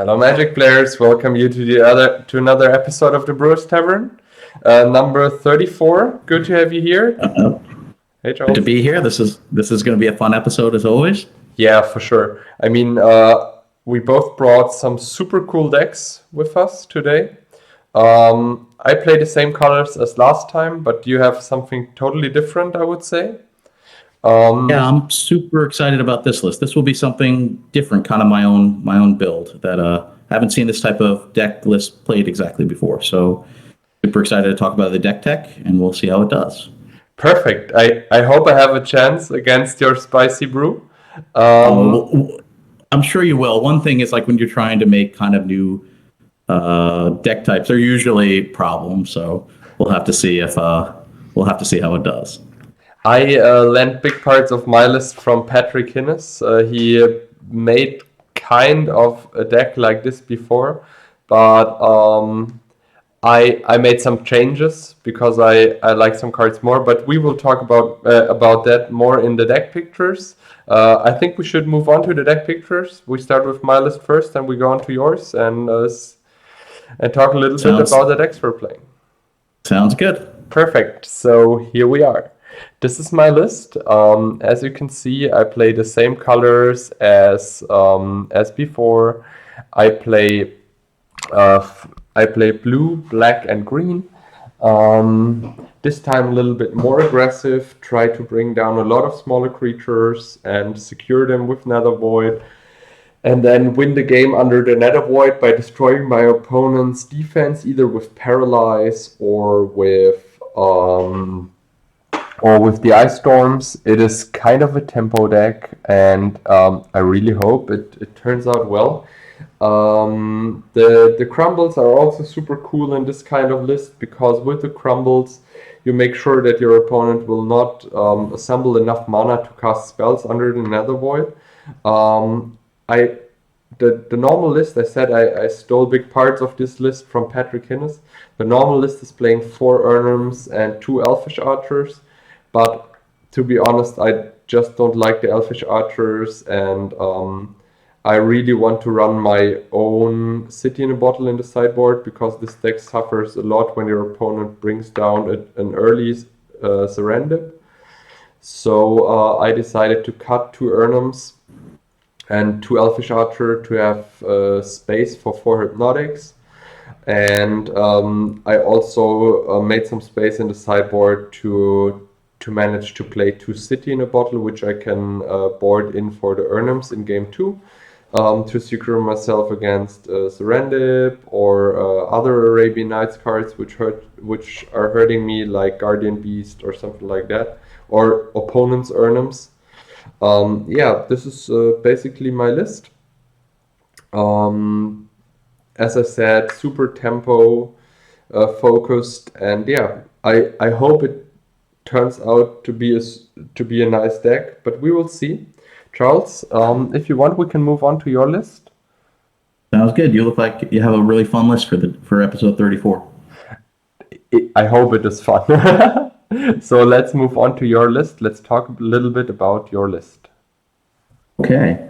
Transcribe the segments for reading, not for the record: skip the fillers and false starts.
Hello, Magic players! Welcome you to another episode of the Brewers Tavern, number 34. Good to have you here. Hey, Charles. Good to be here. This is going to be a fun episode as always. Yeah, for sure. I mean, we both brought some super cool decks with us today. I play the same colors as last time, but you have something totally different, I would say. Yeah, I'm super excited about this list. This will be something different, kind of my own build that I haven't seen this type of deck list played exactly before. So super excited to talk about the deck tech, and we'll see how it does. Perfect. I hope I have a chance against your spicy brew. I'm sure you will. One thing is like when you're trying to make kind of new deck types, they're usually problems. So we'll have to see how it does. I lent big parts of my list from Patrick Hinnis. He made kind of a deck like this before, but I made some changes because I like some cards more. But we will talk about that more in the deck pictures. I think we should move on to the deck pictures. We start with my list first, and we go on to yours and talk a little bit about the decks we're playing. Sounds good. Perfect. So here we are. This is my list. As you can see, I play the same colors as before. I play blue, black, and green. This time a little bit more aggressive. Try to bring down a lot of smaller creatures and secure them with Nether Void. And then win the game under the Nether Void by destroying my opponent's defense, either with Paralyze or with the Ice Storms. It is kind of a tempo deck, and I really hope it turns out well. The crumbles are also super cool in this kind of list, because with the crumbles you make sure that your opponent will not assemble enough mana to cast spells under the Nether Void. The normal list, I stole big parts of this list from Patrick Hinnis. The normal list is playing 4 Urnums and 2 Elfish Archers, but to be honest, I just don't like the Elfish Archers, and I really want to run my own City in a Bottle in the sideboard, because this deck suffers a lot when your opponent brings down an early Serendip. So I decided to cut 2 Urnums and 2 Elfish Archer to have space for 4 Hypnotics. And I also made some space in the sideboard to manage to play 2 City in a Bottle, which I can board in for the Urnums in game 2, to secure myself against Serendip or other Arabian Nights cards which are hurting me, like Guardian Beast or something like that, or opponent's Urnums. Yeah, this is basically my list. As I said, super tempo focused, and yeah, I hope it turns out to be a nice deck, but we will see. Charles, if you want, we can move on to your list. Sounds good. You look like you have a really fun list for episode 34. I hope it is fun. So let's move on to your list. Let's talk a little bit about your list. Okay.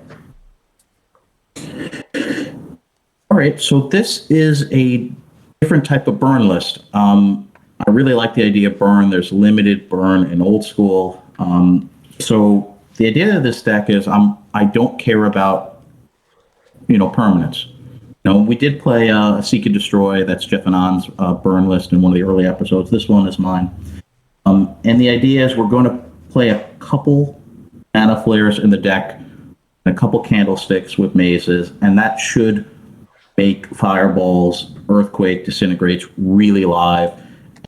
All right. So this is a different type of burn list. I really like the idea of burn. There's limited burn in Old School. So the idea of this deck is I don't care about permanence. We did play Seek and Destroy. That's Jeff and On's burn list in one of the early episodes. This one is mine. And the idea is we're going to play a couple mana flares in the deck and a couple candlesticks with mazes, and that should make fireballs, earthquake, disintegrates really live,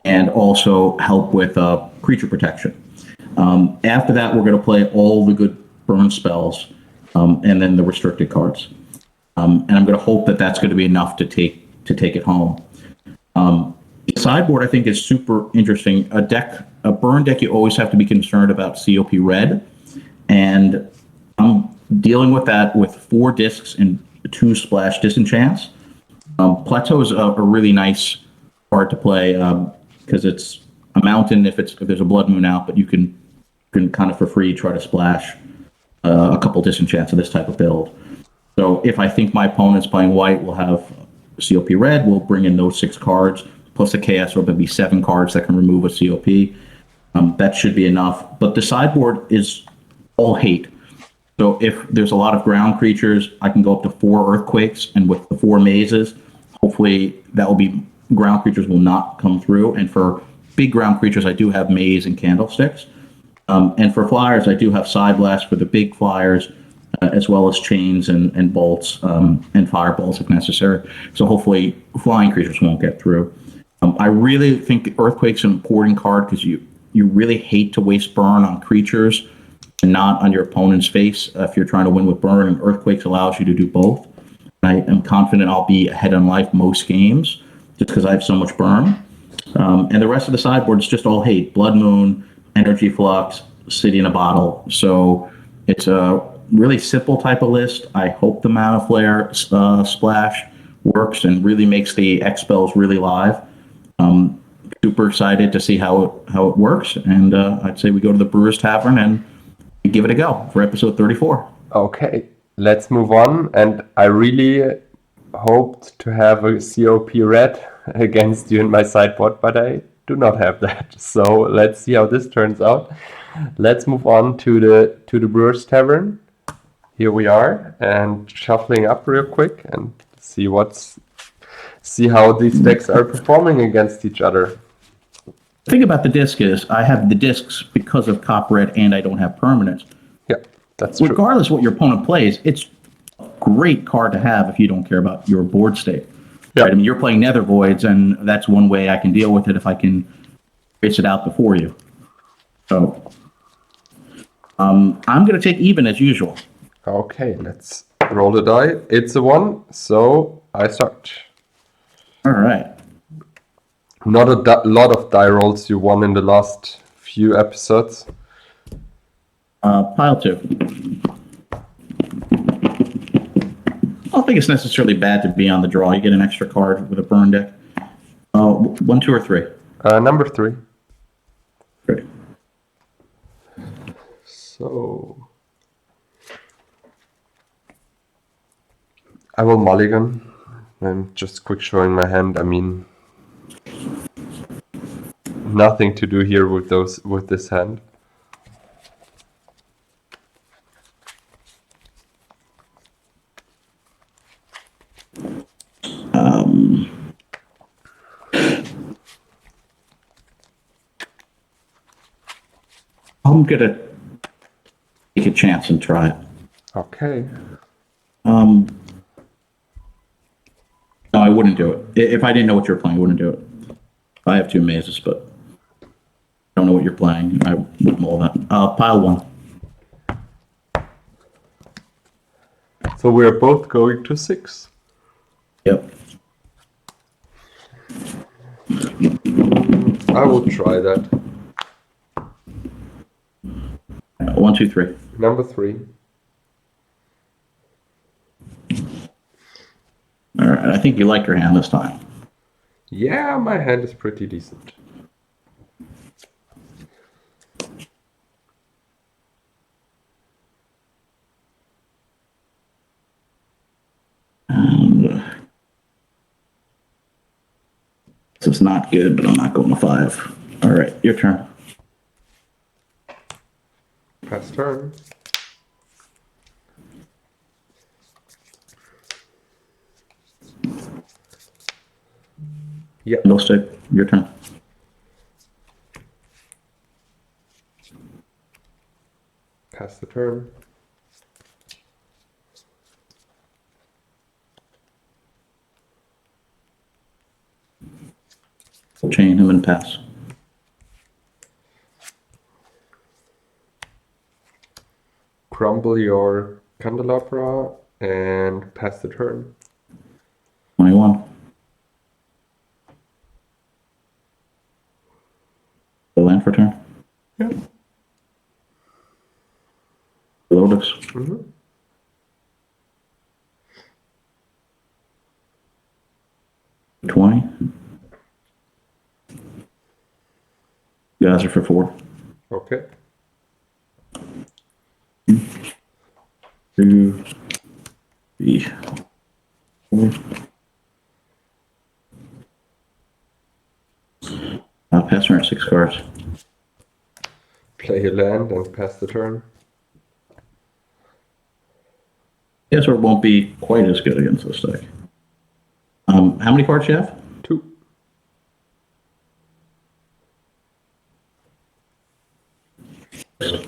and also help with creature protection. After that, we're going to play all the good burn spells, and then the restricted cards. And I'm going to hope that that's going to be enough to take it home. The sideboard, I think, is super interesting. A burn deck, you always have to be concerned about COP red, and I'm dealing with that with 4 discs and 2 splash disenchants. Plateau is a really nice card to play because it's a mountain if there's a blood moon out, but you can kind of for free try to splash a couple disenchants of this type of build. So if I think my opponent's playing white, we'll have COP red. We'll bring in those 6 cards plus a chaos orb. That'd be 7 cards that can remove a COP. That should be enough. But the sideboard is all hate. So if there's a lot of ground creatures, I can go up to 4 earthquakes, and with the 4 mazes, hopefully that will be ground creatures will not come through. And for big ground creatures, I do have maze and candlesticks. And for flyers, I do have side blast for the big flyers, as well as chains and bolts and fireballs if necessary. So hopefully flying creatures won't get through. I really think Earthquake's an important card because you really hate to waste burn on creatures and not on your opponent's face if you're trying to win with burn, and Earthquakes allows you to do both. And I am confident I'll be ahead on life most games just because I have so much burn. And the rest of the sideboard is just all hate. Blood Moon, Energy Flux, City in a Bottle. So it's a really simple type of list. I hope the Mana Flare splash works and really makes the X spells really live. Super excited to see how it works. And I'd say we go to the Brewers Tavern and give it a go for episode 34. Okay, let's move on. And I really hoped to have a COP red against you in my sideboard, but I do not have that. So let's see how this turns out. Let's move on to the Brewers Tavern. Here we are, and shuffling up real quick and see how these decks are performing against each other. The thing about the disc is I have the discs because of Cop Red and I don't have permanents. Yeah, that's true. Regardless what your opponent plays, it's a great card to have if you don't care about your board state. Yeah. Right? I mean, you're playing Nether Voids, and that's one way I can deal with it if I can trace it out before you. So I'm going to take even as usual. Okay, let's roll the die. It's a 1, so I start. All right. Not a lot of die rolls you won in the last few episodes. Pile 2. I don't think it's necessarily bad to be on the draw. You get an extra card with a burn deck. 1, 2, or 3? Number 3. Great. So I will mulligan. I'm just quick showing my hand. I mean, nothing to do here with this hand. I'm gonna take a chance and try it. Okay. No, I wouldn't do it. If I didn't know what you were playing, I wouldn't do it. I have 2 mazes, but I don't know what you're playing. I would mull that. Pile 1. So we're both going to 6. Yep. I will try that. 1, 2, 3. Number 3. All right. I think you like your hand this time. Yeah, my hand is pretty decent. This is not good, but I'm not going to 5. All right. Your turn. Pass turn. Yeah. No stick. Your turn. Pass the turn. Chain him and pass. Crumble your candelabra and pass the turn. 21. The land for turn. Yeah. Lotus. Mm-hmm. $20. You guys are for 4. Okay. 2, 3, 3, 4. Pass turn 6 cards. Play your land and pass the turn. Guess it won't be quite as good against this deck. How many cards do you have? 2.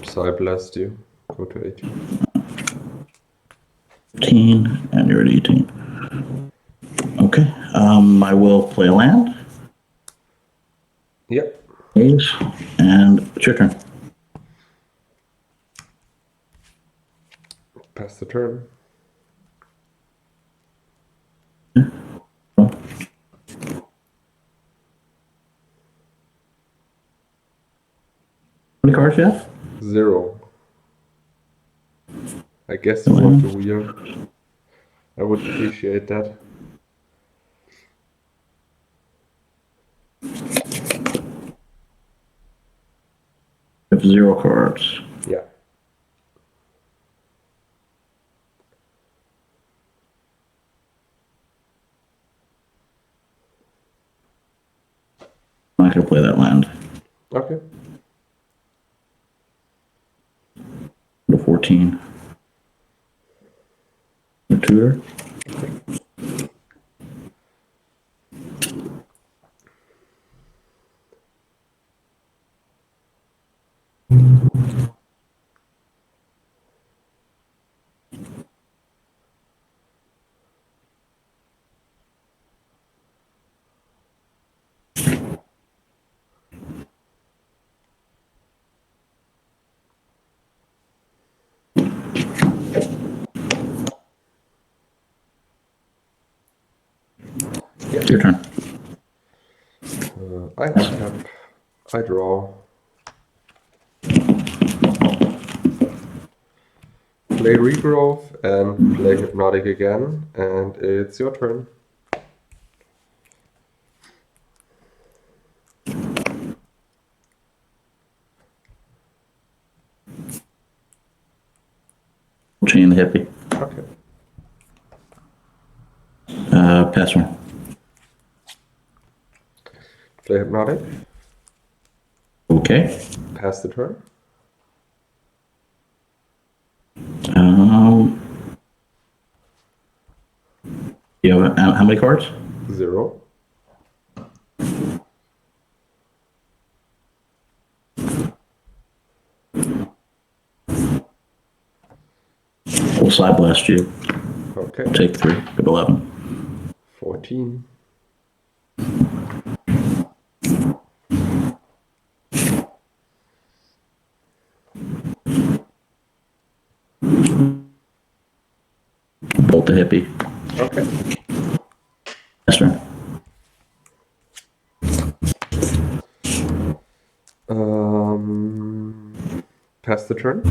So I blessed you. Go to 18. 18, and you're at 18. Okay, I will play a land. Yep. Ace, and it's your turn. Pass the turn. How many cards do you have? 0. I guess you want the wheel. I would appreciate that. You have 0 cards. Yeah. I'm not going to play that land. Okay. Go to 14. The tutor. It's your turn. I untap. I draw. Play regrowth and play hypnotic again, and it's your turn. Chain the hippie. Okay. Pass turn. Play hypnotic. Okay. Pass the turn. You have how many cards? 0. We'll side blast you. Okay. Take 3. Go to 11. 14. Bolt the hippie. Okay. Pass turn. Pass the turn.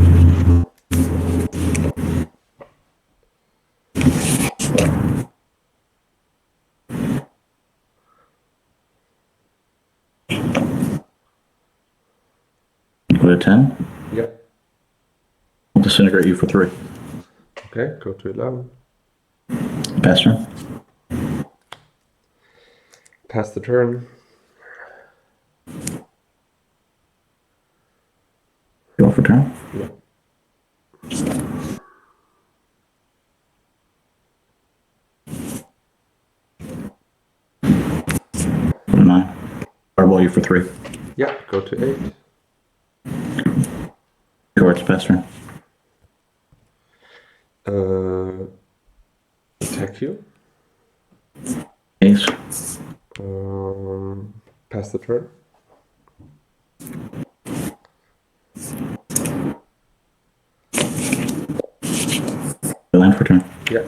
Go to 10. Yep. I'll disintegrate you for 3. Okay, go to 11. Pass turn. Pass the turn. Go for turn. Yeah. Go to 9. Fireball you for 3. Yeah, go to 8. Cards. Pass turn. Attack you. Ace. Pass the turn. Land for turn. Yeah.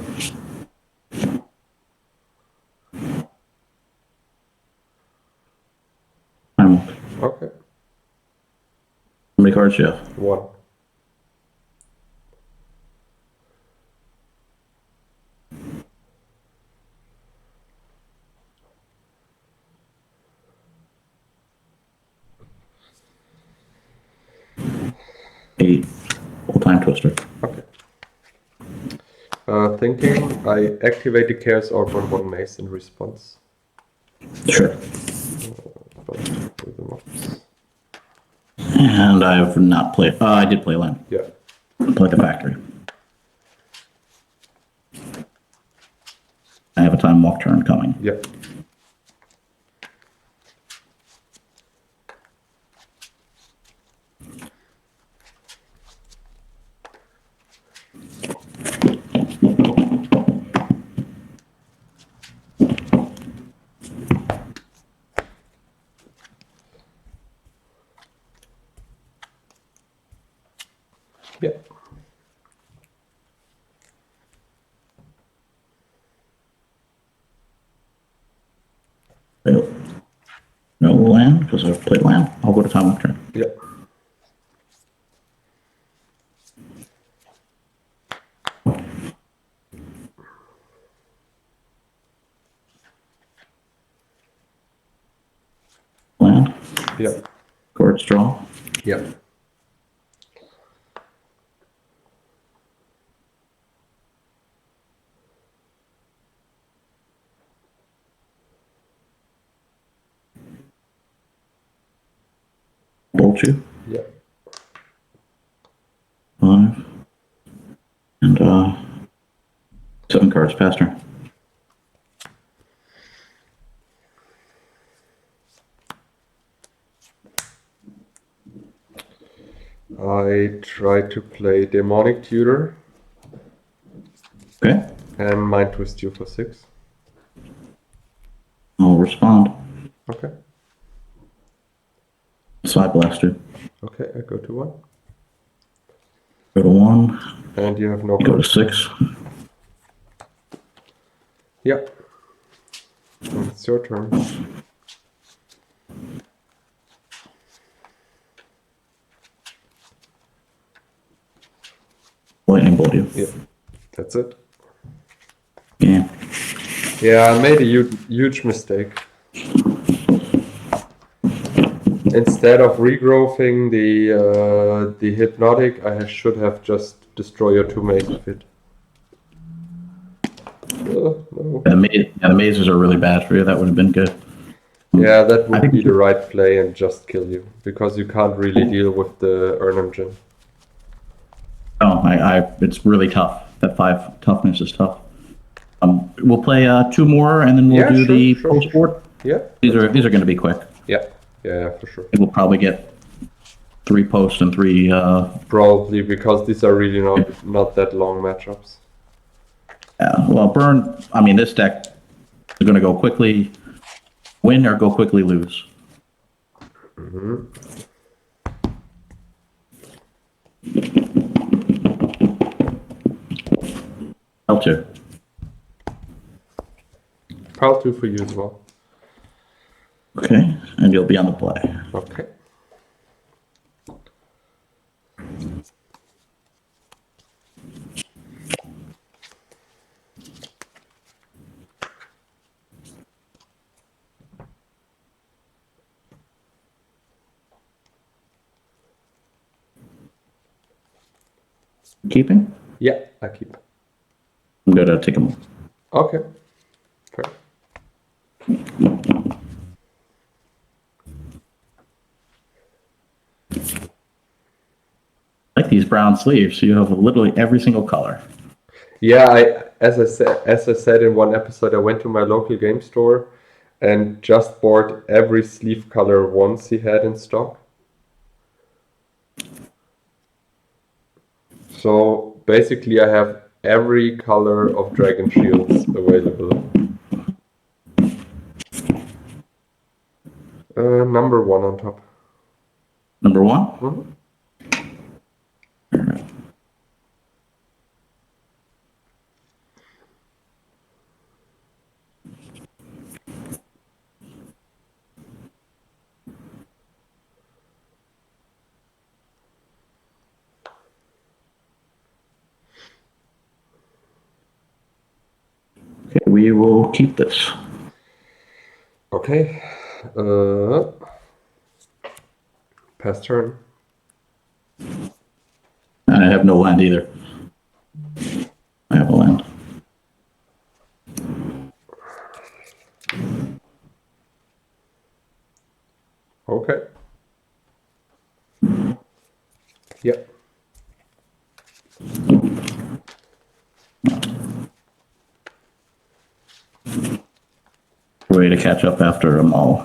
I'm Okay. How many cards do you have? 1. Eight. Full time twister. Okay. Thinking, I activate the Chaos Orb on 1 mace in response. Sure. But do the mobs. And I have not played. I did play land. Yeah. Play the factory. I have a time walk turn coming. Yeah. Yeah. No land, because I've played land. I'll go to time walk turn. Yeah. Land. Yeah. Courts draw. Yeah. Bolt you. Yeah. 5. And 7 cards past turn. I try to play Demonic Tutor Okay. and Mind Twist you for 6. I'll respond. Okay. Side blaster. Okay, I go to 1. Go to 1. And you have no Go to cards. 6. Yeah. And it's your turn. Lightning bolt you. Yeah. That's it. Yeah. Yeah, I made a huge mistake. Instead of regrowthing the hypnotic, I should have just destroy your 2 mace with it. No. The mazes are really bad for you. That would have been good. Yeah, that would think be we the right play and just kill you because you can't really deal with the Urnham Gin. Oh, it's really tough. That 5 toughness is tough. We'll play 2 more, and then we'll Yeah, do sure, the sure, post board. Yeah. These are going to be quick. Yeah, for sure. We'll probably get 3 posts and 3. Probably because these are really not that long matchups. Well, burn. I mean, this deck is going to go quickly win or go quickly lose. L2. Pile 2 for you as well. Okay, and you'll be on the play. Okay. Keeping? Yeah, I keep. I'm going to take them. Okay. Fair. I like these brown sleeves. So you have literally every single color. Yeah, as I said in one episode, I went to my local game store and just bought every sleeve color once he had in stock. So basically, I have every color of Dragon Shields available. Number 1 on top. Number 1? Mm-hmm. Okay, we will keep this. Okay. Pass turn. And I have no land either. I have a land. way to catch up after a maul.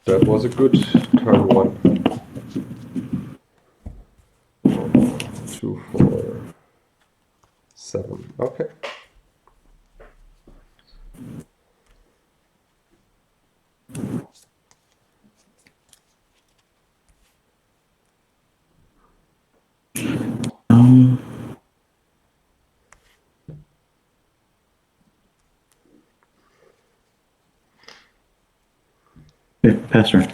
That was a good turn 1. 2, 4, 7. Okay. Okay, pass turn.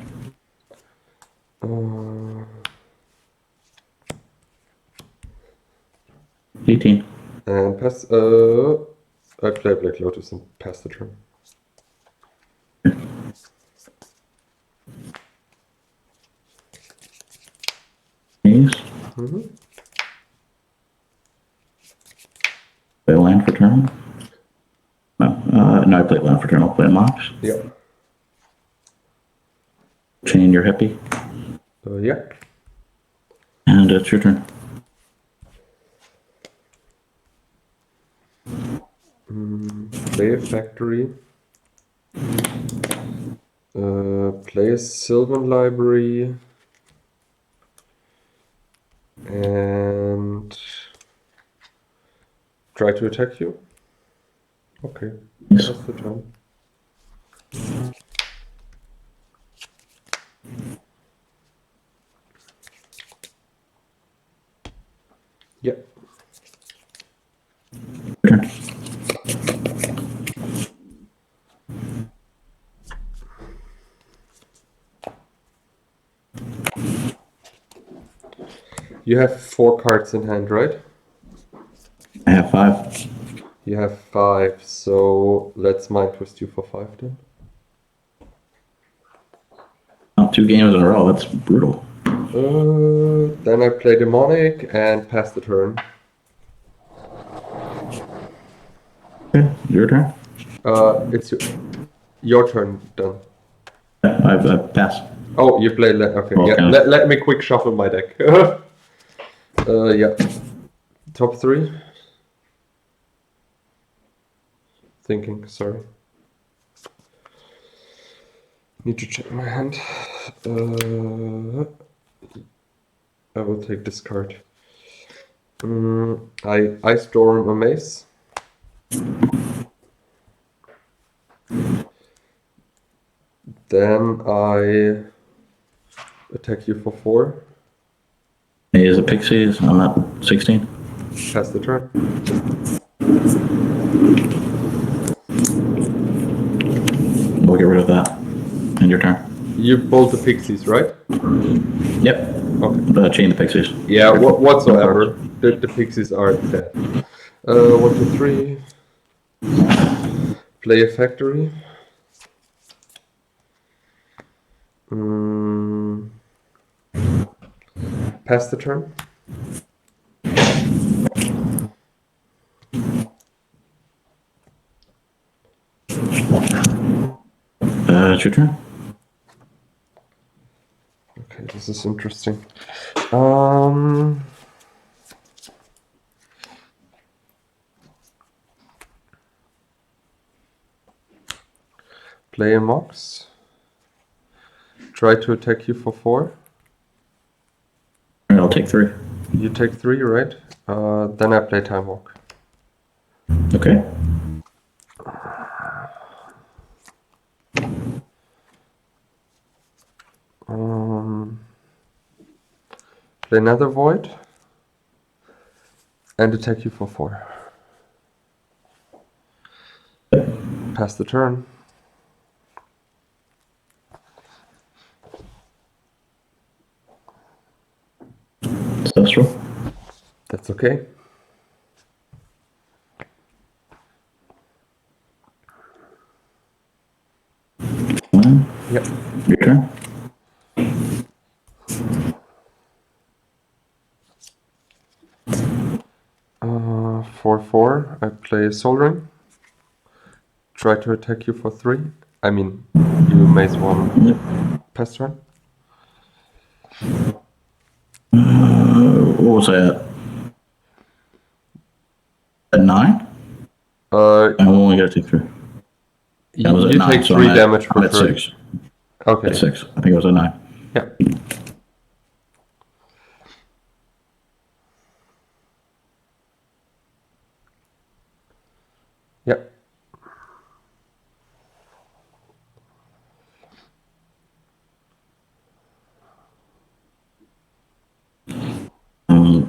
18. And pass. I play Black Lotus and pass the turn. Ace. Play land for turn. No, I play land for turn. I'll play Mox. Yeah. Chain your hippie. Yeah. And it's your turn. Play a factory. Play a Sylvan library. And try to attack you. Okay. Yes. That's the turn. Yeah. Your turn. You have 4 cards in hand, right? I have 5. You have 5, so let's mind twist you for 5 then. Oh, 2 games in a row. That's brutal. Then I play Demonic and pass the turn. Okay, your turn. It's your turn done. Yeah, I've passed. Oh, you play. Okay, Okay. yeah. Let me quick shuffle my deck. Yeah. Top 3. Thinking. Sorry. Need to check my hand. I will take this card. I storm a mace. Then I attack you for 4. He is a Pixies. I'm at 16. Pass the turn. We'll get rid of that. And your turn. You bolt the pixies, right? Yep. Okay. Chain the Pixies. Yeah, whatsoever. The pixies are dead. 1, 2, 3. Play a factory. Pass the turn. It's your turn. Okay, this is interesting. Play a Mox. Try to attack you for 4. Alright, I'll take 3. You take 3, right? Then I play Time Walk. Okay. Play Nether Void. And attack you for 4. Pass the turn. Ancestral. That's okay. Yep. Your turn. For 4, I play Soul Ring. Try to attack you for 3. I mean, you mace 1. Yep. Pass turn. What was that? At 9? I only got to take 3. I was at You 9, take so 3 damage I'm for at free. 6. Okay. At 6. I think I was at 9. Yeah. Yeah. Um,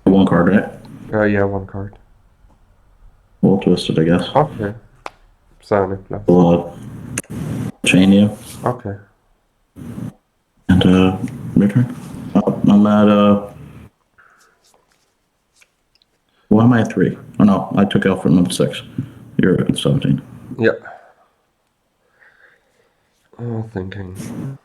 One card, right? Yeah, 1 card. Well twisted, I guess. Okay. Psionic Blast. We'll chain you. Okay. And your turn. Oh, I'm at why am I at 3? Oh no, I took out for number 6. You're at 17. Yeah. Thinking.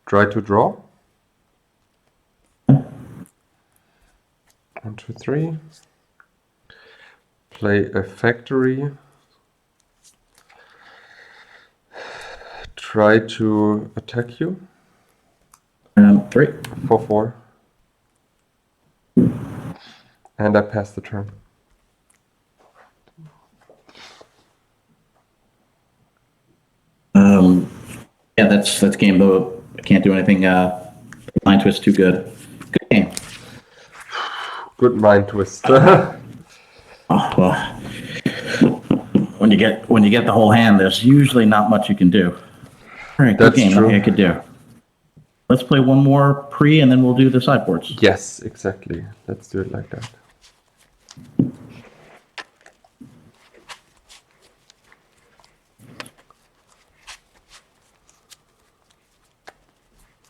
Try to draw. 1, 2, 3. Play a factory. Try to attack you. 3. For 4. And I pass the turn. Yeah, that's game though. I can't do anything. Line twist too good. Good game. Good mind twist. Oh, well, when you get the whole hand, there's usually not much you can do. All right, good That's game. true. Nothing I could do. Let's play one more pre, and then we'll do the sideboards. Yes, exactly. Let's do it like that.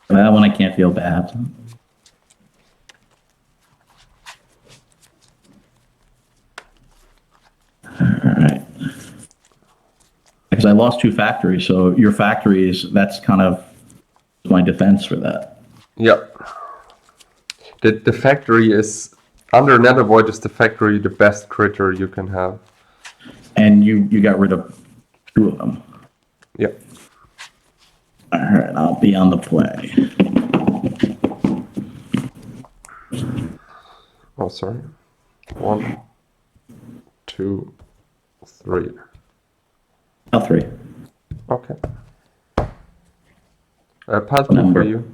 That one I can't feel bad. All right. Because I lost 2 factories, so your factories, that's kind of my defense for that. Yeah. The factory is under Nether Void is the factory the best critter you can have. And you got rid of 2 of them. Yeah. All right, I'll be on the play. Oh, sorry. 1, 2, 3. Oh, 3. Okay. Pass Number. for you.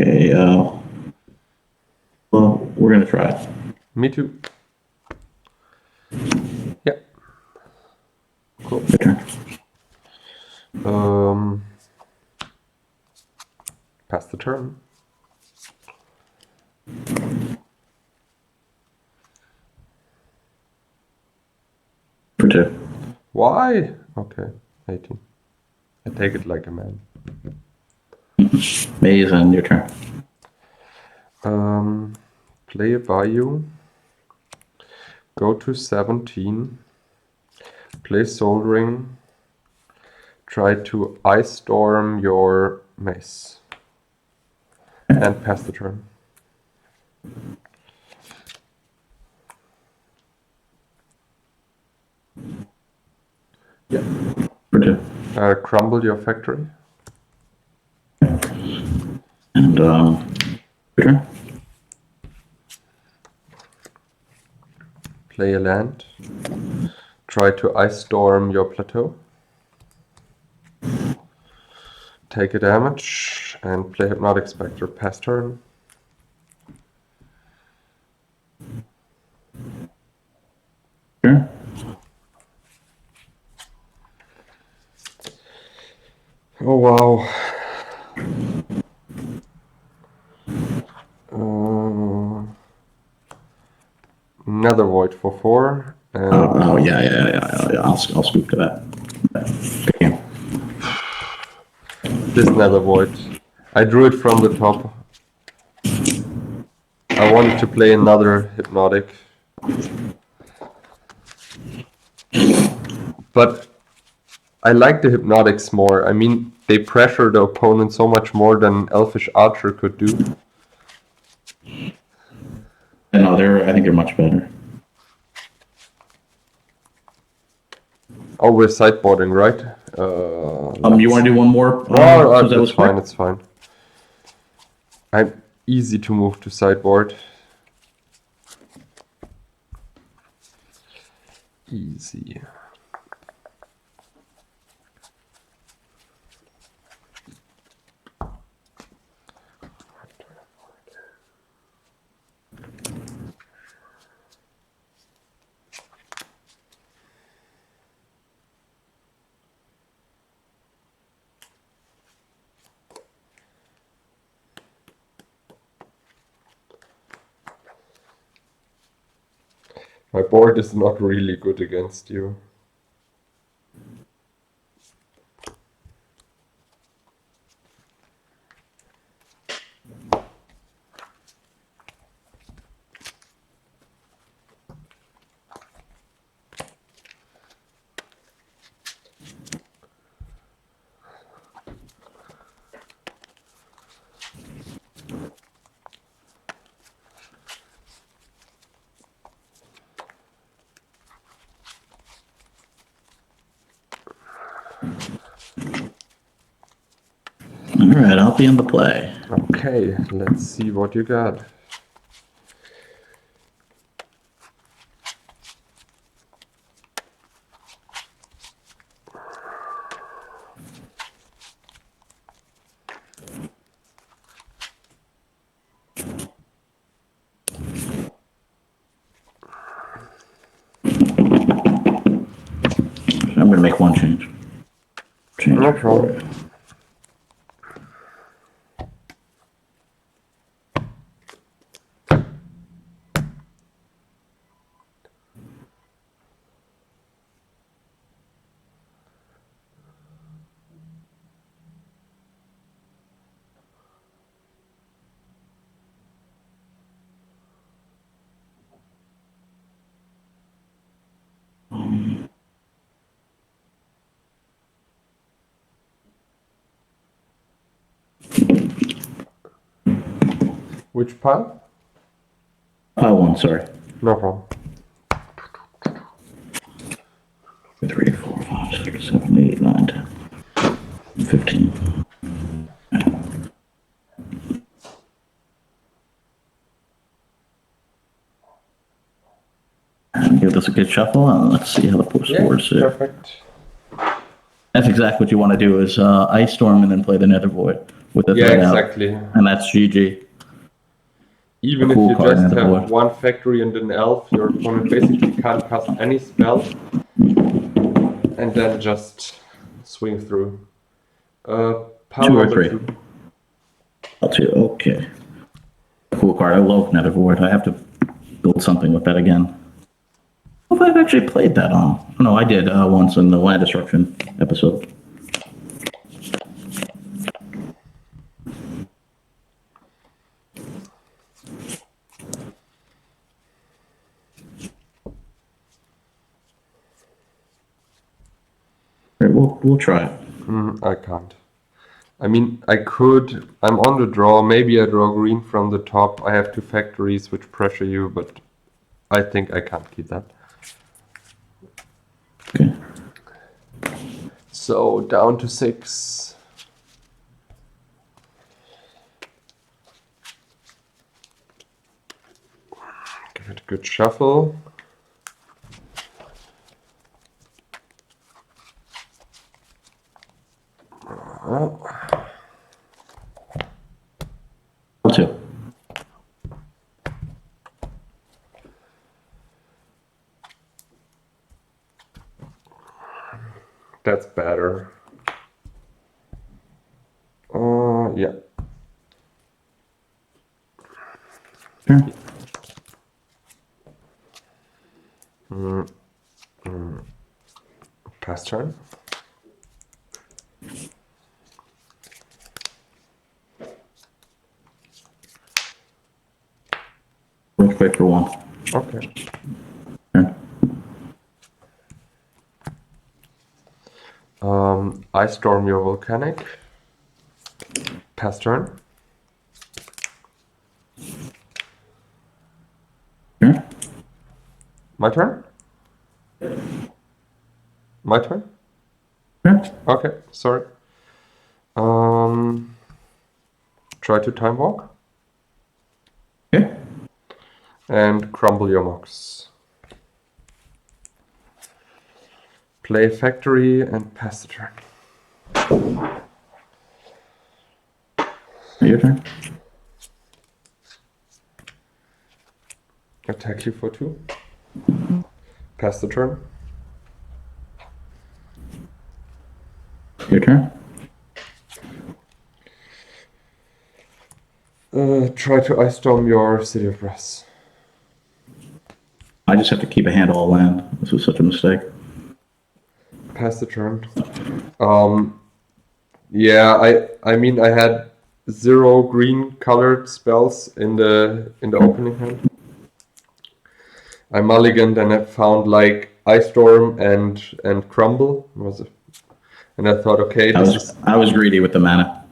Okay, well, we're going to try it. Me too. Yeah. Cool. Your turn. Pass the turn. For 2. Why? Okay. 18. I take it like a man. Maze, and your turn. Play a Bayou. Go to 17. Play Soldering. Try to Ice Storm your mace. And pass the turn. Yeah. For 2. Crumble your factory. And your turn. Play a land. Try to Ice Storm your plateau. Take a damage and play Hypnotic Spectre. Pass turn. Sure. Oh wow. Nether void for 4. And Oh, yeah. I'll speak to that. Good game. this nether void. I drew it from the top. I wanted to play another hypnotic. But I like the hypnotics more. I mean, they pressure the opponent so much more than Elfish Archer could do. No, I think they're much better. Oh, we're sideboarding, right? You want to do one more? No, That was it's fine, quick? it's fine. I'm easy to move to sideboard. Easy. My board is not really good against you. All right, I'll be in the play. Okay, let's see what you got. I'm going to make one change. No problem. Which pile? Pile 1, sorry. No problem. 3, 4, 5, 6, 7, 8, 9, 10, 15. And give this a good shuffle, and let's see how the post boards here. Perfect. That's exactly what you want to do: is Ice Storm and then play the Nether Void with the Yeah, threat exactly. out, and that's GG. Even if Cool you card, just Nether have Void. one factory and an elf, your opponent basically can't cast any spell and then just swing through. Pile 2 or number 3. 2. I'll 2. Okay. Cool card. I love Nether Void. I have to build something with that again. I don't know if I've actually played that on. No, I did once in the Land Destruction episode. All right, we'll try it. I can't. I mean, I could. I'm on the draw. Maybe I draw green from the top. I have 2 factories which pressure you, but I think I can't keep that. Okay. So down to 6. Give it a good shuffle. I'll 2. That's better. Yeah. Sure. Pass turn. Real quick for one. Okay. Sure. I storm your volcanic. Pass turn. Sure. My turn? My turn? Sure. Okay, sorry. Try to time walk Okay. and crumble your mocks. Play factory and pass the turn. Your turn. Attack you for 2. Pass the turn. Your turn. Try to ice storm your city of brass. I just have to keep a handle on land. This was such a mistake. Pass the turn. Yeah, I mean I had 0 green colored spells in the opening hand. I mulliganed and I found like Ice Storm and Crumble and I thought, okay, I was greedy with the mana.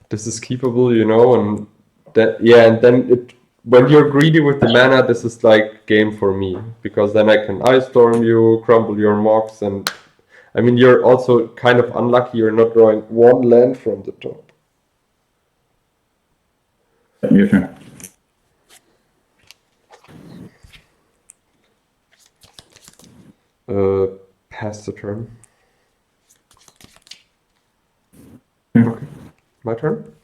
this is keepable, you know, and that and then when you're greedy with the mana, this is like game for me because then I can Ice Storm you, crumble your mocks, and I mean you're also kind of unlucky you're not drawing 1 land from the top. Your turn. Pass the turn. Sure. Okay, my turn.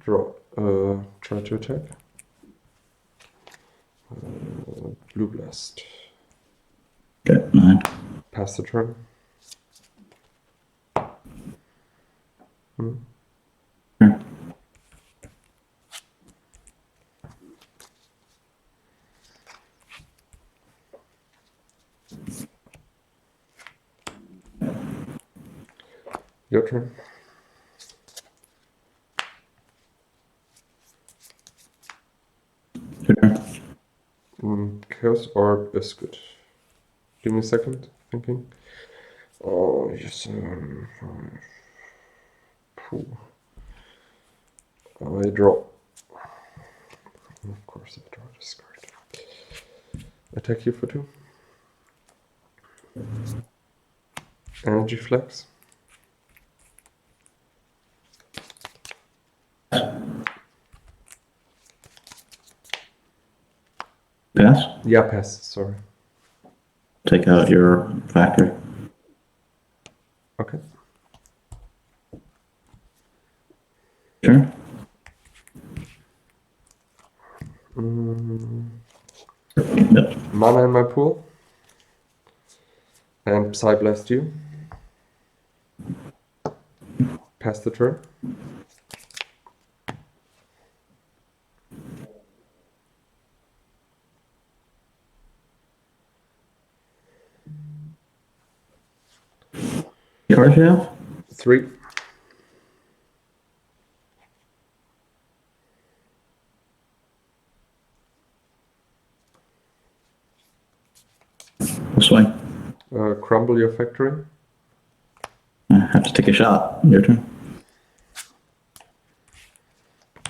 Draw. Try to attack. Blue Blast. Okay. 9. Pass the turn. Sure. Your turn. Your turn. Chaos Orb is good. Give me a second. Thinking. Oh, yes. I draw. Of course, I draw this card. Attack you for 2. Energy Flex. Pass. Yeah, pass. Sorry. Take out your factory. Okay. Sure. Yep. Mana in my pool. And Psy Blast you. Pass the turn. Cards you have? 3. Swing. Crumble your factory. I have to take a shot. Your turn.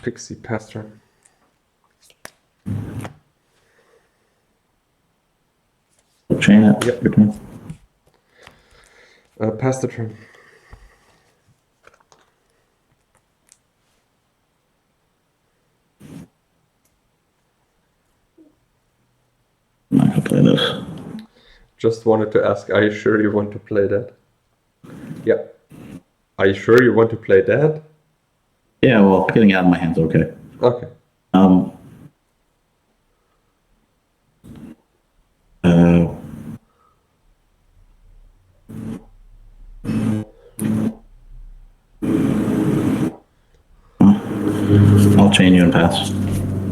Pixie, pass turn. Chain it. Yep. Your turn. Pass the turn. I'm not gonna play this. Just wanted to ask, are you sure you want to play that? Yeah. Are you sure you want to play that? Yeah, well, getting out of my hand's okay. Okay. Um. Uh. continue and pass.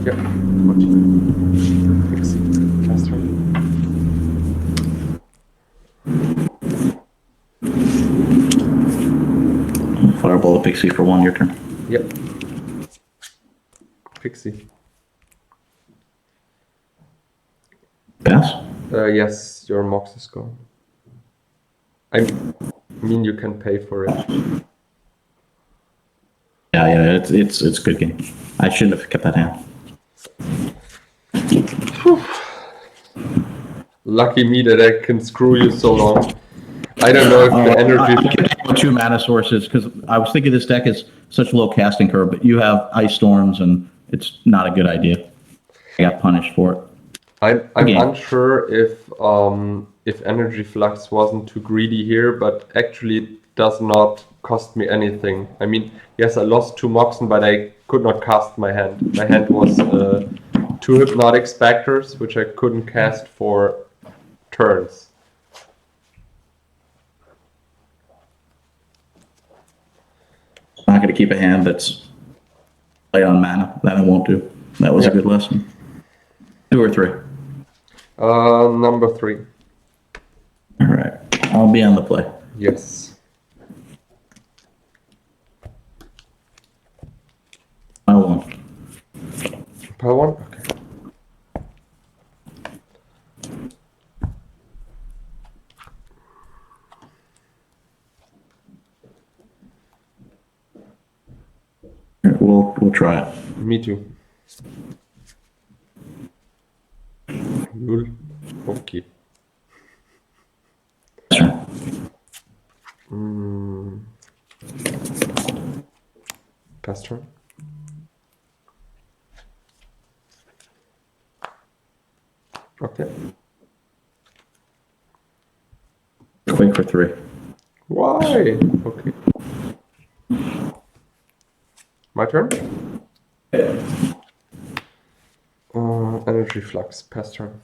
Yep. Continue. Pixie. Pass turn. Fireball a pixie for 1, your turn. Yep. Pixie. Pass? Yes, your mox is gone. I mean, you can pay for it. Yeah, it's good game. I shouldn't have kept that hand. Lucky me that I can screw you so long. I don't know if the energy... I kept 2 mana sources, because I was thinking this deck is such low casting curve, but you have Ice Storms, and it's not a good idea. I got punished for it. I'm Okay. unsure if Energy Flux wasn't too greedy here, but actually it does not cost me anything. I mean, yes, I lost 2 Moxen, but I could not cast my hand. My hand was 2 Hypnotic Specters, which I couldn't cast for turns. I'm not going to keep a hand that's light on mana. That I won't do. That was a good lesson. 2 or 3? Number 3. All right. I'll be on the play. Yes. Pile 1. Pile 1? Okay. We'll try it. Me too. Cool. Okay. Sure. Pass turn. Okay. Quake for 3. Why? Okay. My turn? Energy Flux. Pass turn.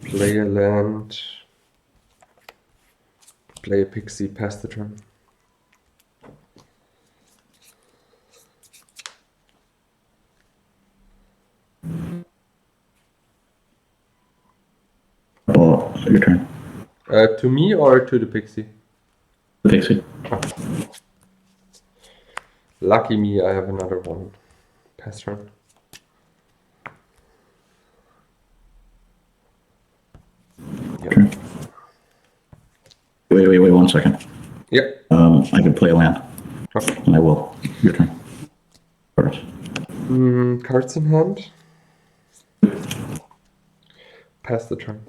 Play a land. Play a pixie. Pass the turn. Oh, your turn. To me or to the pixie? The pixie. Lucky me, I have another one. Pass turn. Yep. Okay. Wait 1 second. Yep. I can play a land. Okay. And I will. Your turn. First. Cards in hand. Pass the turn.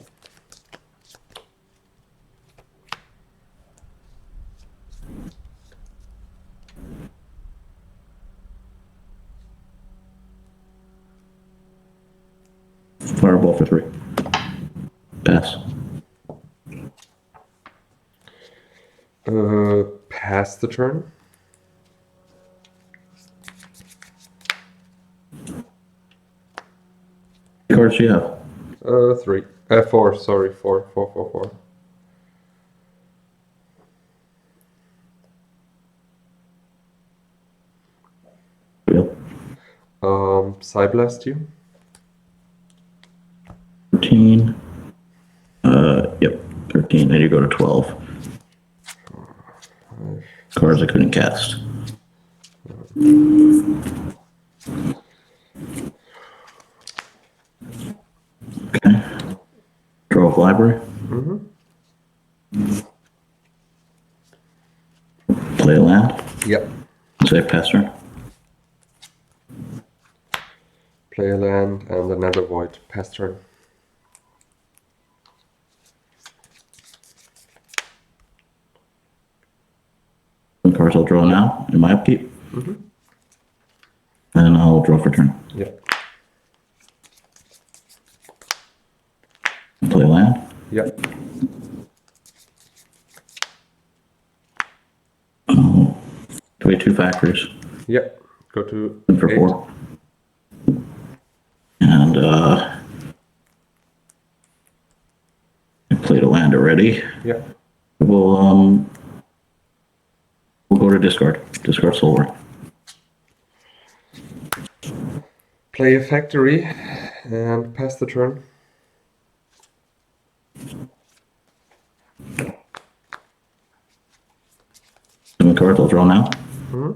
Fireball for 3. Pass. Pass the turn. What cards do you have? 3. 4, sorry. 4. Wheel. Psyblast you. 13. Yep. 13. Then you go to 12. Cards I couldn't cast. Okay. Draw library. Play a land. Yep. Save pass turn. Play a land and another void. Pass turn. Some cards I'll draw now in my upkeep. And I'll draw for turn. Yep. Play a land. Yep. Play 2 factories. Yep. Go to For 8. 4. And played a land already. Yeah. We'll go to discard. Discard Solar. Play a factory and pass the turn. Seven cards, I'll draw now. Hmm?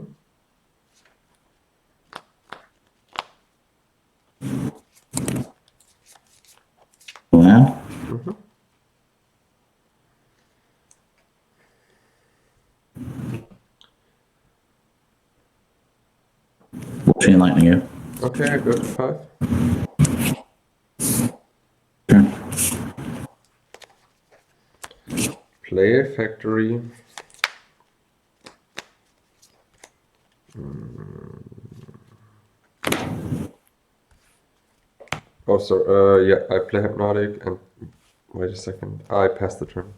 Land. Mm-hmm. We'll chain lightning you. Okay, I go to 5. Turn. Play a factory. Oh, sorry. Yeah, I play Hypnotic and wait a second. I pass the turn.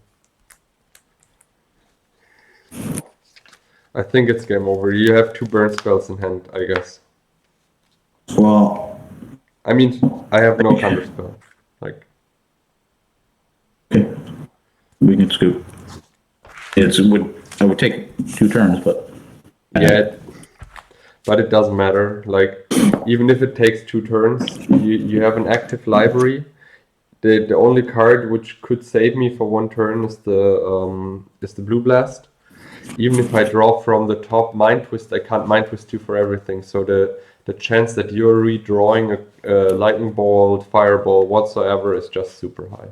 I think it's game over. You have 2 burn spells in hand, I guess. Well, I mean, I have no counter spell. Like, okay. We can scoop. I would take 2 turns, but yeah, but it doesn't matter. Like, even if it takes 2 turns, you have an active library. The only card which could save me for 1 turn is the Blue Blast. Even if I draw from the top Mind Twist, I can't Mind Twist you for everything. So the chance that you're redrawing a Lightning Bolt, Fireball, whatsoever is just super high.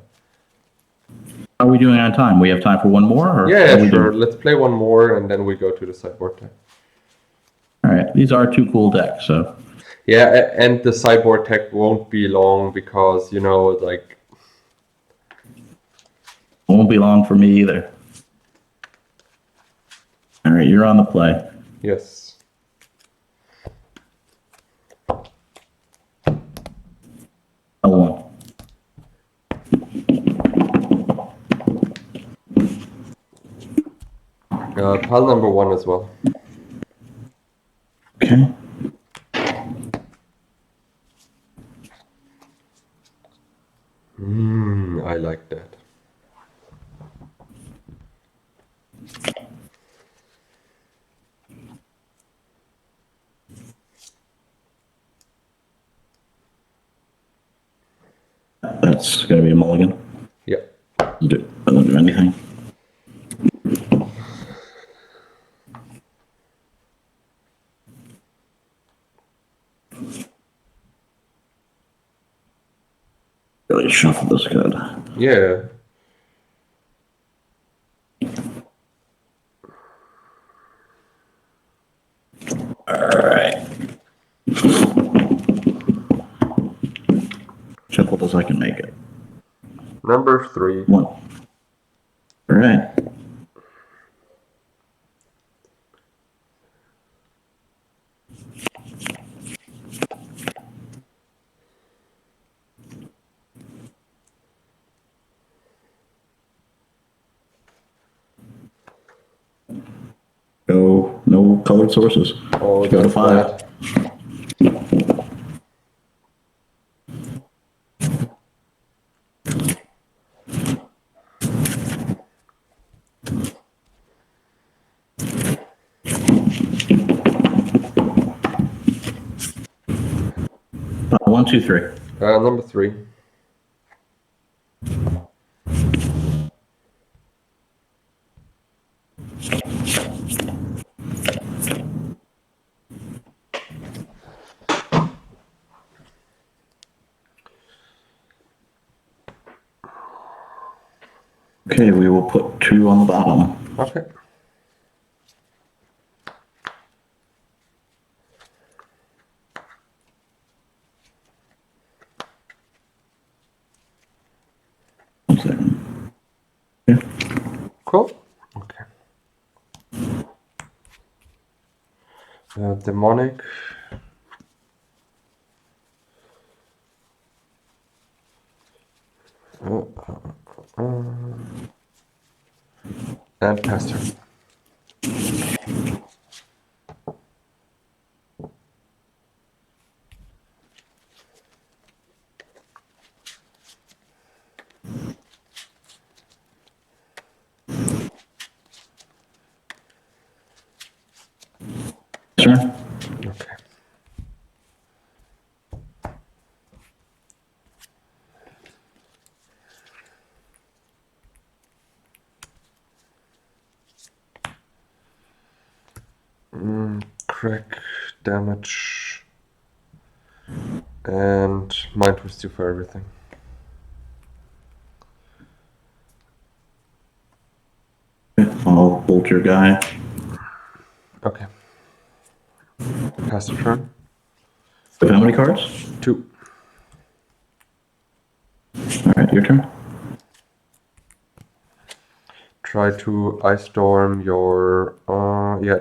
how are we doing on time? We have time for one more? Or Yeah, how we sure. doing? Let's play one more and then we go to the sideboard deck. All right. These are 2 cool decks, so. Yeah, and the sideboard deck won't be long because, you know, like, Won't be long for me either. All right, you're on the play. yes. L1. Pile number 1 as well. Okay. I like that. That's going to be a mulligan. Yeah. Doesn't do anything. Really shuffle this good. Yeah. All right. Shuffled as I can make it. Number 3. 1. All right. No colored sources. Oh, Go to that's 5. bad. One, two, three. Number 3. Okay, we will put 2 on the bottom. Okay. One second. Yeah. Cool. Okay. Demonic. And Pastor. crack damage. And mind twist you for everything. I'll bolt your guy. Okay. Pass the turn. With how many cards? 2. All right, your turn. Try to ice storm your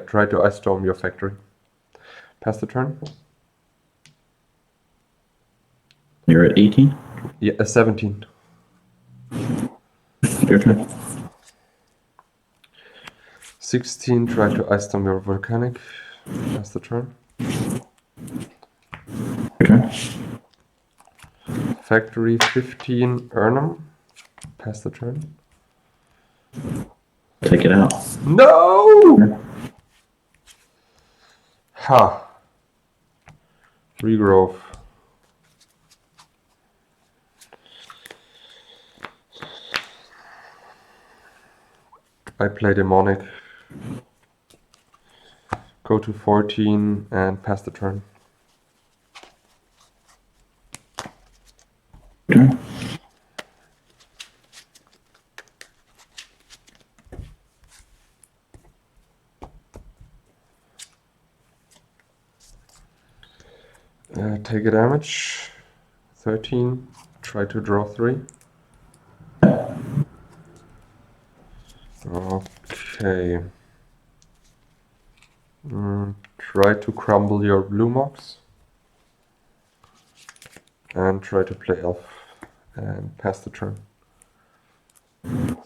try to ice storm your factory. Pass the turn. You're at 18. Yeah, 17. Your turn. 16. Try to ice storm your volcanic. Pass the turn. Your turn. Factory 15. Urnum. Pass the turn. Take it out. No! Ha. Regrowth. I play demonic. Go to 14 and pass the turn. Your turn. Take a damage. 13. Try to draw 3. Okay. Try to crumble your blue mox. And try to play elf. And pass the turn. Your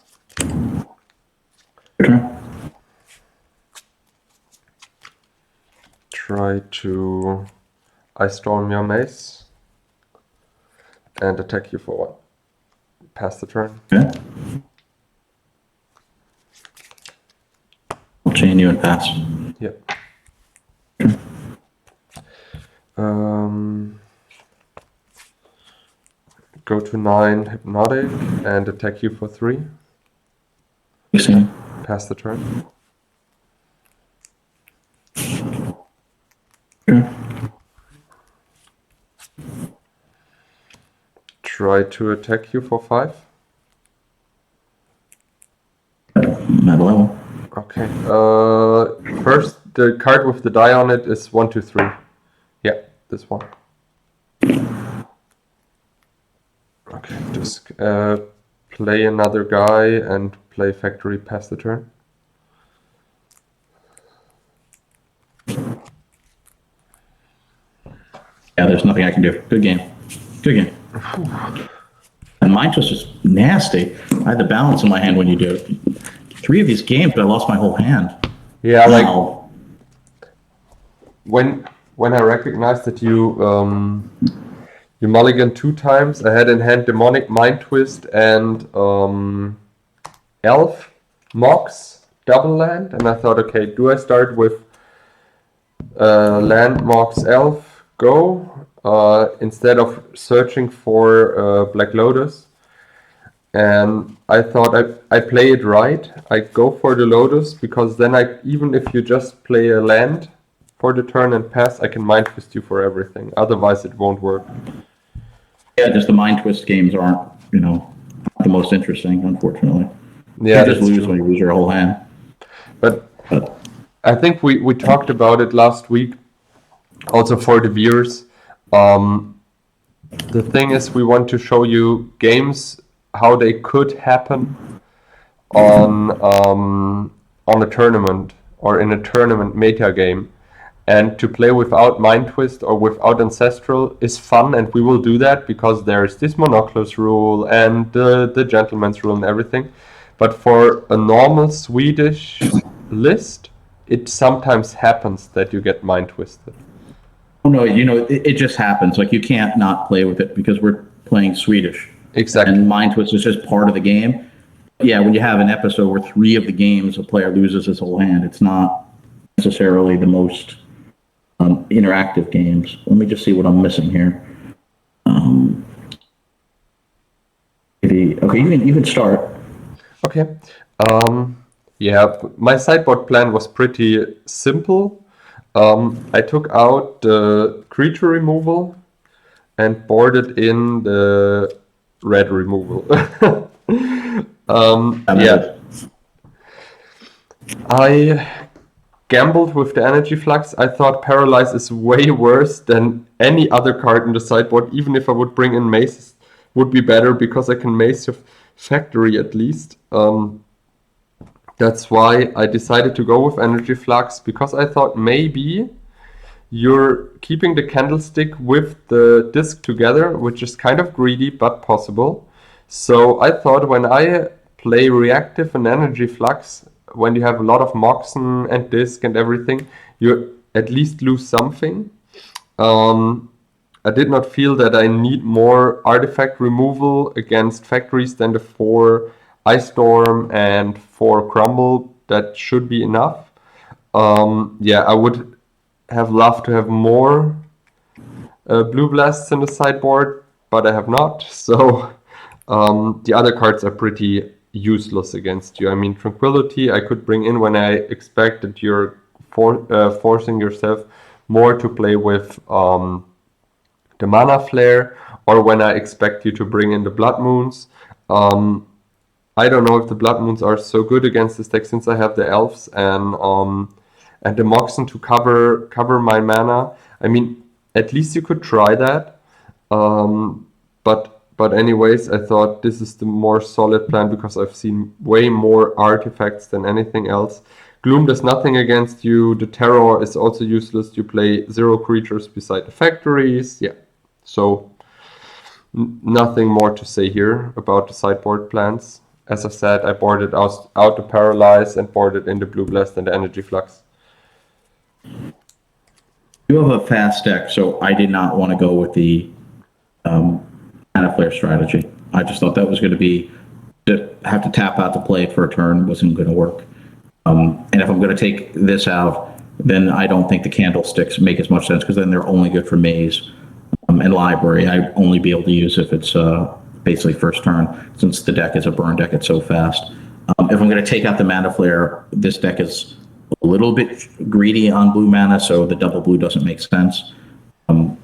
turn. Try to ice storm your mace. And attack you for 1. Pass the turn. Okay. I'll chain you and pass. Yep. Go to 9 hypnotic and attack you for 3. 16. Pass the turn. Okay. Try to attack you for 5. I'm at 11. Okay. First, the card with the die on it is 1, 2, 3. Yeah, this one. Okay, just play another guy and play factory. Pass the turn. Yeah, there's nothing I can do. Good game. Good game. And mine was just nasty. I had the balance in my hand when you do it. 3 of these games, but I lost my whole hand. Yeah, like Wow. when I recognized that you mulligan 2 times, I had in hand demonic mind twist and elf mox double land, and I thought, okay, do I start with land mox elf go instead of searching for Black Lotus? And I thought I play it right. I go for the Lotus because then even if you just play a land for the turn and pass, I can mind twist you for everything. Otherwise, it won't work. Yeah, just the mind twist games aren't, the most interesting, unfortunately. Yeah, You just that's lose true. when you lose your whole hand. But But I think we talked about it last week, also for the viewers. The thing is, we want to show you games how they could happen on a tournament or in a tournament meta game, and to play without mind twist or without ancestral is fun, and we will do that because there's this monoclus rule and the gentleman's rule and everything. But for a normal Swedish list, it sometimes happens that you get mind twisted. oh no, it just happens. Like, you can't not play with it because we're playing Swedish. Exactly. And mind twist is just part of the game. Yeah, when you have an episode where 3 of the games a player loses his whole hand, it's not necessarily the most interactive games. Let me just see what I'm missing here. Okay, you can start. Okay. Yeah, my sideboard plan was pretty simple. I took out the creature removal and boarded in the red removal. Yeah, I gambled with the energy flux. I thought Paralyze is way worse than any other card in the sideboard. Even if I would bring in Maces, would be better because I can Mace your factory at least. That's why I decided to go with energy flux, because I thought maybe you're keeping the candlestick with the disc together, which is kind of greedy but possible. So I thought when I play reactive and energy flux, when you have a lot of Moxen and disc and everything, you at least lose something. I did not feel that I need more artifact removal against factories than the 4 Ice Storm and 4 Crumble. That should be enough. Yeah, I would have loved to have more Blue Blasts in the sideboard, but I have not. So the other cards are pretty useless against you. I mean, Tranquility I could bring in when I expect that you're forcing yourself more to play with the Mana Flare, or when I expect you to bring in the Blood Moons. I don't know if the Blood Moons are so good against this deck, since I have the Elves and the Moxen to cover my mana. I mean, at least you could try that. But anyways, I thought this is the more solid plan because I've seen way more artifacts than anything else. Gloom does nothing against you. The Terror is also useless. You play 0 creatures beside the factories. Yeah, so nothing more to say here about the sideboard plans. As I said, I boarded out the Paralyze and boarded in the Blue Blast and the Energy Flux. You have a fast deck, so I did not want to go with the Mana Flare strategy. I just thought that was going to be to have to tap out to play it for a turn wasn't going to work. And if I'm going to take this out, then I don't think the candlesticks make as much sense, because then they're only good for Maze and Library. I only be able to use if it's basically first turn, since the deck is a burn deck. It's so fast. If I'm going to take out the Mana Flare, this deck is a little bit greedy on blue mana, so the double blue doesn't make sense. And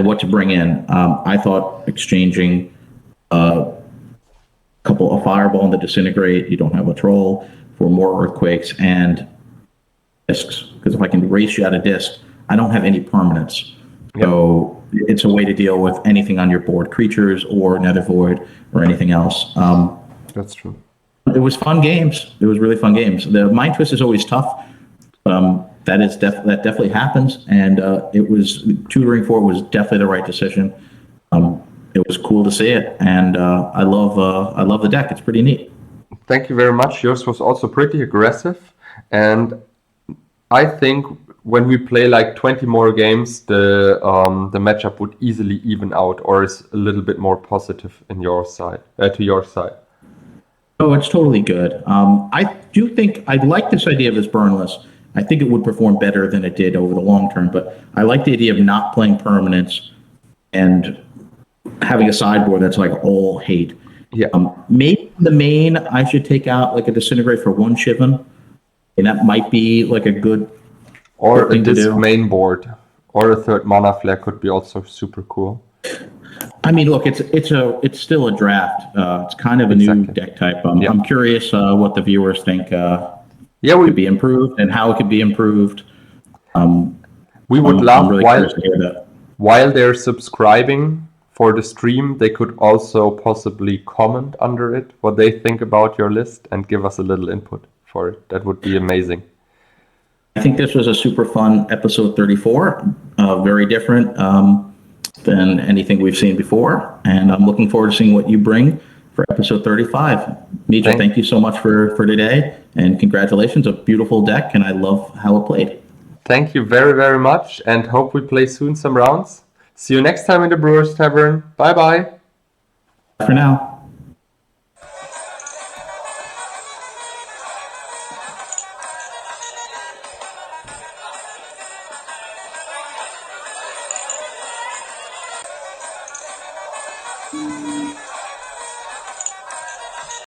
what to bring in, I thought exchanging a Fireball and the Disintegrate, you don't have a Troll, for more Earthquakes and discs. Because if I can race you out of disc, I don't have any permanents. Yep. So it's a way to deal with anything on your board, creatures or Nether Void or anything else. That's true. It was fun games. It was really fun games. The Mind Twist is always tough. That definitely happens, and it was tutoring for it was definitely the right decision. It was cool to see it, and I love the deck. It's pretty neat. Thank you very much. Yours was also pretty aggressive, and I think when we play like 20 more games, the matchup would easily even out, or is a little bit more positive in your side to your side. Oh, it's totally good. I do think I like this idea of this burn list. I think it would perform better than it did over the long term, but I like the idea of not playing permanents and having a sideboard that's like all hate. Yeah. Maybe the main, I should take out like a Disintegrate for 1 Shivan, and that might be like a good or a disc main board, or a 3rd Mana Flare could be also super cool. I mean, look, it's still a draft. It's kind of a new deck type. I'm curious what the viewers think. Could be improved and how it could be improved. We would love really while they're subscribing for the stream, they could also possibly comment under it what they think about your list and give us a little input for it. That would be amazing. I think this was a super fun episode 34. Very different than anything we've seen before, and I'm looking forward to seeing what you bring for episode 35. Mitja, thank you so much for today, and congratulations. A beautiful deck, and I love how it played. Thank you very, very much, and hope we play soon some rounds. See you next time in the Brewers Tavern. Bye-bye. For now.